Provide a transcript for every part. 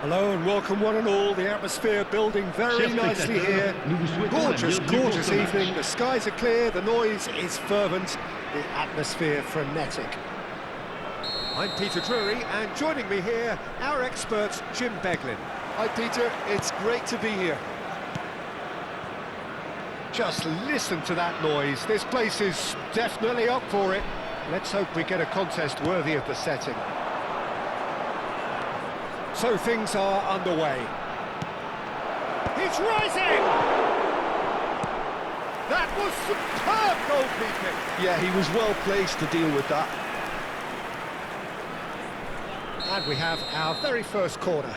Hello and welcome one and all. The atmosphere building very nicely here. Gorgeous, gorgeous evening. The skies are clear, the noise is fervent, the atmosphere frenetic. I'm Peter Drury, and joining me here, our expert Jim Beglin. Hi Peter, it's great to be here. Just listen to that noise. This place is definitely up for it. Let's hope we get a contest worthy of the setting. So things are underway. He's rising! That was superb goalkeeping! Yeah, he was well placed to deal with that. And we have our very first corner.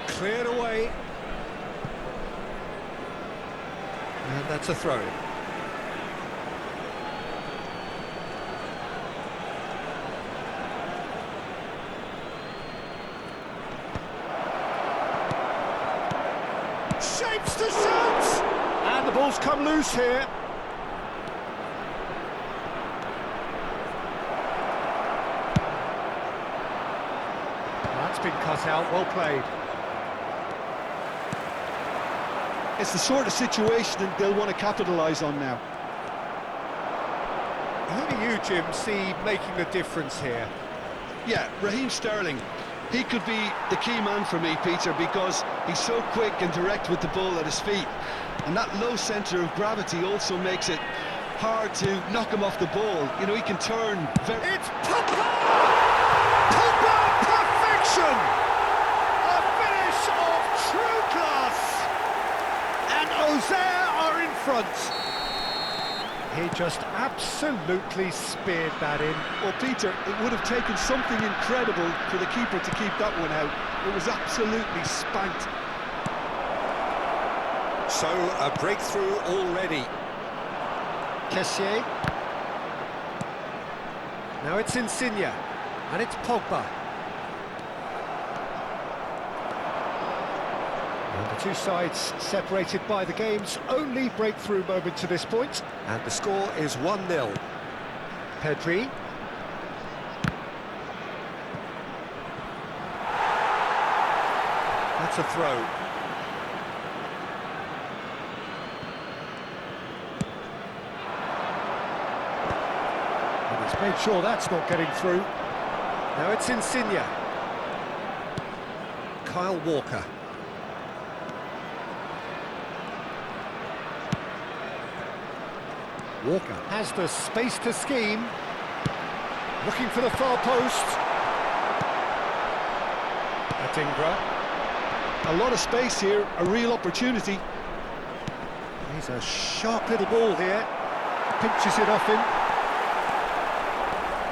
Cleared away. And that's a throw. Shapes to shoot! And the ball's come loose here. That's been cut out, well played. It's the sort of situation that they'll want to capitalise on now. Who do you, Jim, see making the difference here? Yeah, Raheem Sterling. He could be the key man for me, Peter, because he's so quick and direct with the ball at his feet. And that low centre of gravity also makes it hard to knock him off the ball. You know, he can turn very... It's Pogba! Pogba perfection! A finish of true class! And Auxerre are in front. He just absolutely speared that in. Well, Peter, it would have taken something incredible for the keeper to keep that one out. It was absolutely spanked. So, a breakthrough already. Kessié. Now it's Insigne, and it's Pogba. And the two sides separated by the game's only breakthrough moment to this point. And the score is 1-0. Pedri. That's a throw. And he's made sure that's not getting through. Now it's Insigne. Kyle Walker. Walker has the space to scheme. Looking for the far post. Adingra. A lot of space here, a real opportunity. He's a sharp little ball here. Pinches it off him.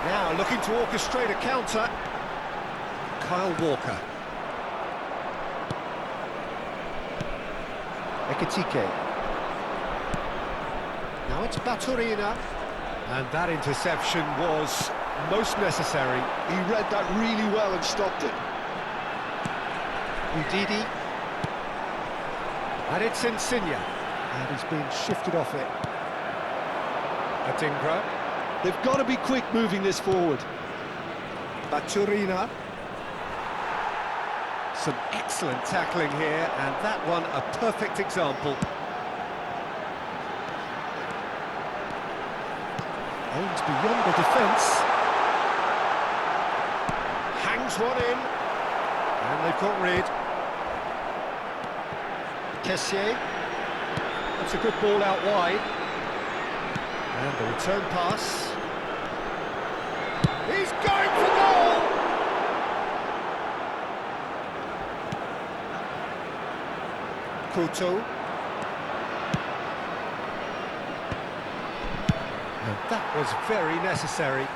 Now looking to orchestrate a counter. Kyle Walker. Ekitike. Now it's Baturina. And that interception was most necessary. He read that really well and stopped it. Udidi. And it's Insigne. And he's been shifted off it. Adingra. They've got to be quick moving this forward. Baturina. Some excellent tackling here, and that one a perfect example. Aims beyond the defence. Hangs one in. And they've got rid. Kessié. That's a good ball out wide. And the return pass. He's going for goal! Couto. And that was very necessary.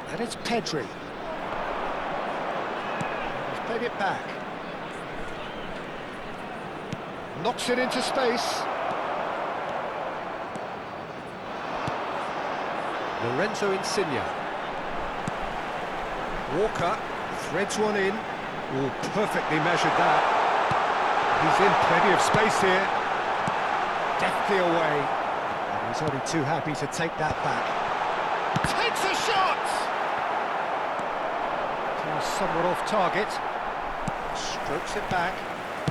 And it's Pedri. He's played it back. Knocks it into space. Lorenzo Insigne. Walker threads one in. Oh, perfectly measured that. He's in plenty of space here. Deftly away. And he's only too happy to take that back. Takes a shot! Somewhat off target. Strokes it back.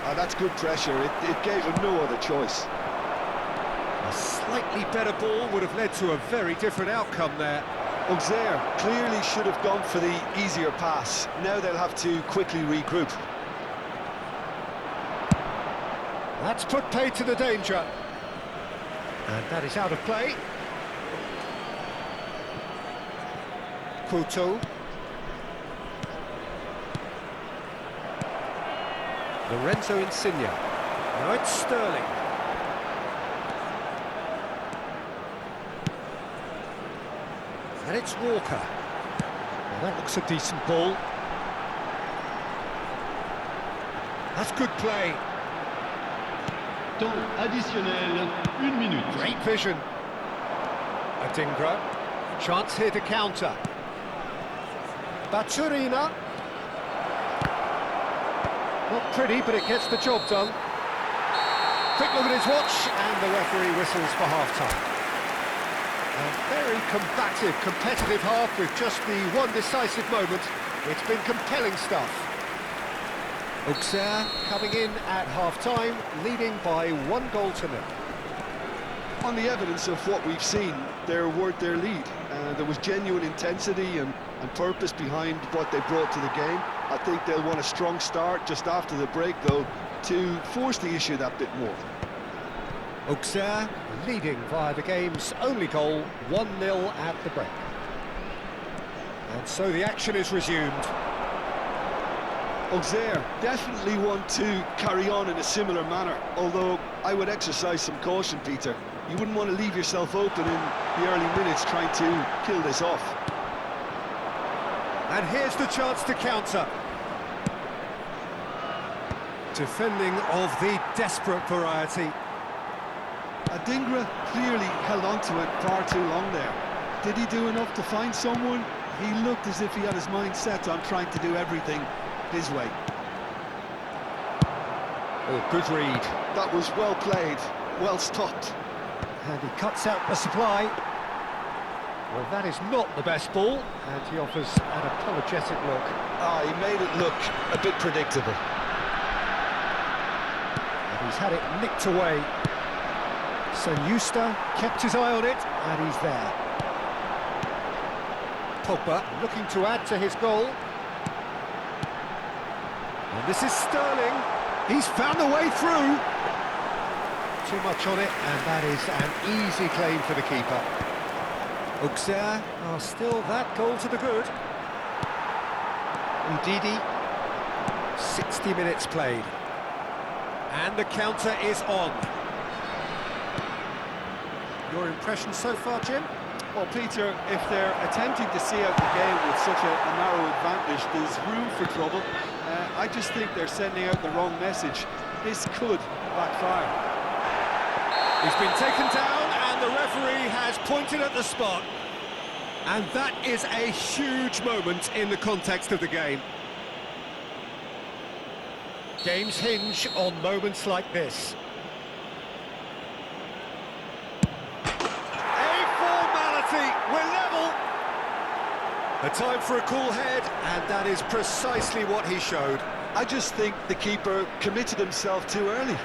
Oh, that's good pressure. It gave him no other choice. A slightly better ball would have led to a very different outcome there. Auxerre clearly should have gone for the easier pass. Now they'll have to quickly regroup. That's put paid to the danger. And that is out of play. Couto. Lorenzo Insigne. Now it's Sterling. And it's Walker. Well, that looks a decent ball. That's good play. Temps additionnel, 1 minute. Great vision. Adingra. Chance here to counter. Baturina. Not pretty, but it gets the job done. Quick look at his watch, and the referee whistles for half-time. A very combative, competitive half with just the one decisive moment. It's been compelling stuff. Auxerre coming in at half-time, leading by 1-0. On the evidence of what we've seen, they're worth their lead. There was genuine intensity and purpose behind what they brought to the game. I think they'll want a strong start just after the break, though, to force the issue that bit more. Auxerre leading via the game's only goal, 1-0 at the break. And so the action is resumed. Auxerre definitely want to carry on in a similar manner, although I would exercise some caution, Peter. You wouldn't want to leave yourself open in the early minutes trying to kill this off. And here's the chance to counter. Defending of the desperate variety. Adingra clearly held on to it far too long there. Did he do enough to find someone? He looked as if he had his mind set on trying to do everything his way. Oh, good read. That was well played, well stopped. And he cuts out the supply. Well, that is not the best ball, and he offers an apologetic look. He made it look a bit predictable. And he's had it nicked away. Sen-Yusta kept his eye on it, and he's there. Pogba looking to add to his goal. And this is Sterling. He's found a way through. Too much on it, and that is an easy claim for the keeper. Auxerre are still that goal to the good. Ndidi, 60 minutes played. And the counter is on. Your impression so far, Jim? Well, Peter, if they're attempting to see out the game with such a narrow advantage, there's room for trouble. I just think they're sending out the wrong message. This could backfire. He's been taken down, and the referee has pointed at the spot. And that is a huge moment in the context of the game. Games hinge on moments like this. A formality, we're level. A time for a cool head, and that is precisely what he showed. I just think the keeper committed himself too early.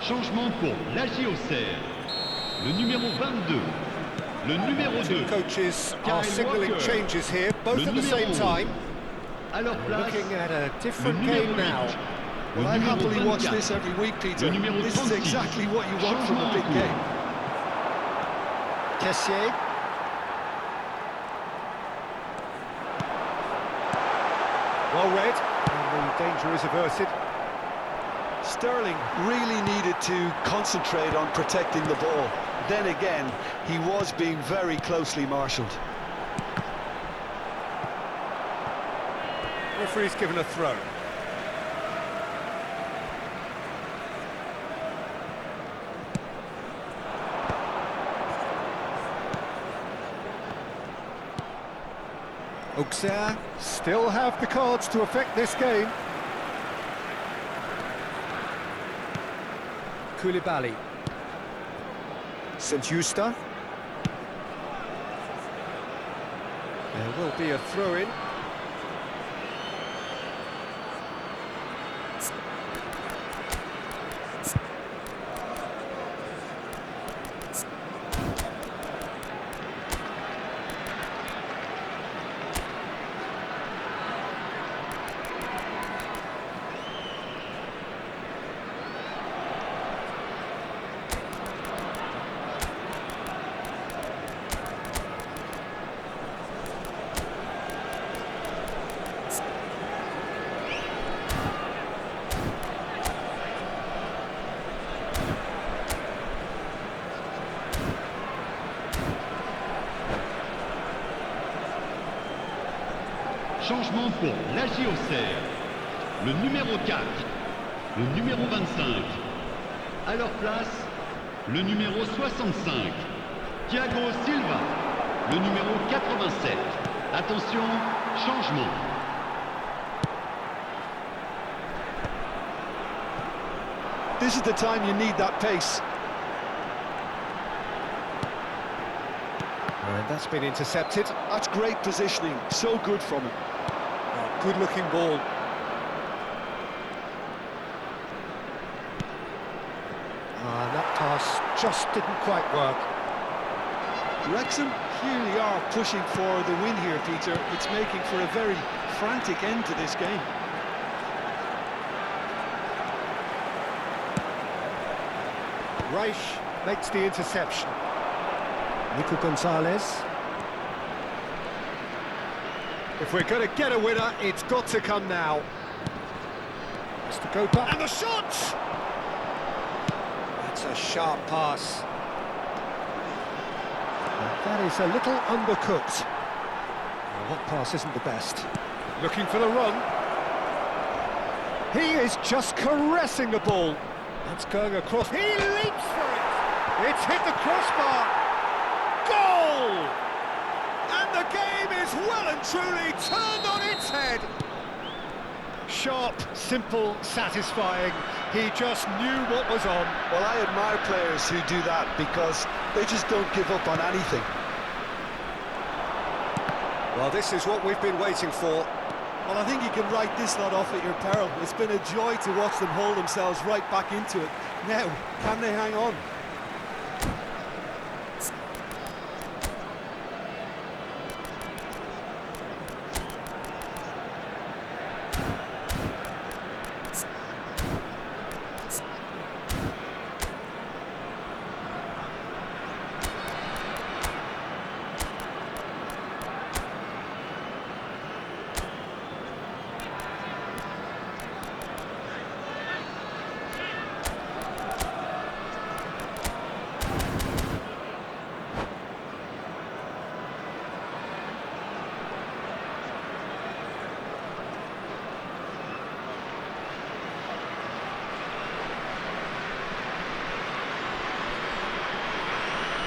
Changement pour l'Agiocère. Le numéro 22. Le numéro 2. Coaches are Kyle signalling Walker. changes here, both Le at the same numéro time. À leur place, Looking at a different le numéro game now. 8. Well, Le I numéro happily watch 24. this every week, Peter. Le numéro This is 36. exactly what you want from a Changement big en cours. game. Tessier. Well read, and the danger is averted. Sterling really needed to concentrate on protecting the ball. Then again, he was being very closely marshalled. Referee's given a throw. Auxerre still have the cards to affect this game. Koulibaly. Saint-Juste. There will be a throw-in. Changement pour l'Agiocère. Le numéro 4. Le numéro 25. À leur place, le numéro 65. Thiago Silva. Le numéro 87. Attention, changement. This is the time you need that pace. And that's been intercepted. That's great positioning, so good from him. Good-looking ball. That pass just didn't quite work. Wrexham really are pushing for the win here, Peter. It's making for a very frantic end to this game. Reich makes the interception. Nico Gonzalez. If we're going to get a winner, it's got to come now. Mr. Copa. And the shot! That's a sharp pass. And that is a little undercooked. Well, that pass isn't the best. Looking for the run. He is just caressing the ball. That's going across. He leaps for it. It's hit the crossbar. Goal! And the game is well and truly turned on its head. Sharp, simple, satisfying. He just knew what was on. Well, I admire players who do that because they just don't give up on anything. Well, this is what we've been waiting for. Well, I think you can write this lot off at your peril. It's been a joy to watch them hold themselves right back into it. Now, can they hang on?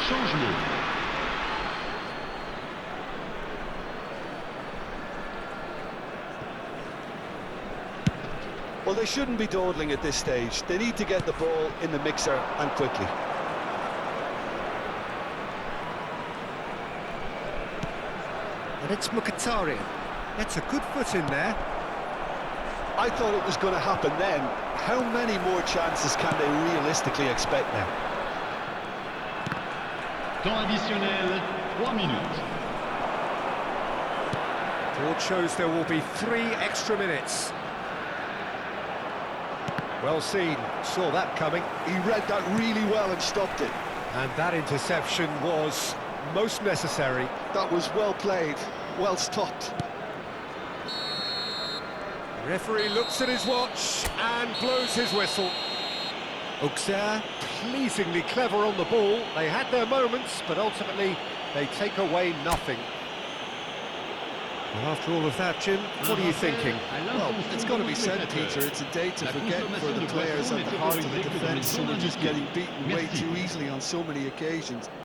Changement. Well, they shouldn't be dawdling at this stage. They need to get the ball in the mixer and quickly. And it's Mkhitaryan. Gets a good foot in there. I thought it was going to happen then. How many more chances can they realistically expect now? Temps additionnel, 3 minutes. Board shows there will be 3 extra minutes. Well seen, saw that coming. He read that really well and stopped it. And that interception was most necessary. That was well played, well stopped. The referee looks at his watch and blows his whistle. Auxerre, pleasingly clever on the ball. They had their moments, but ultimately they take away nothing. Well, after all of that, Jim, what are you thinking? Well, it's got to be said, Peter, it's a day to forget for the players at the heart of the defence who are just getting beaten way too easily on so many occasions.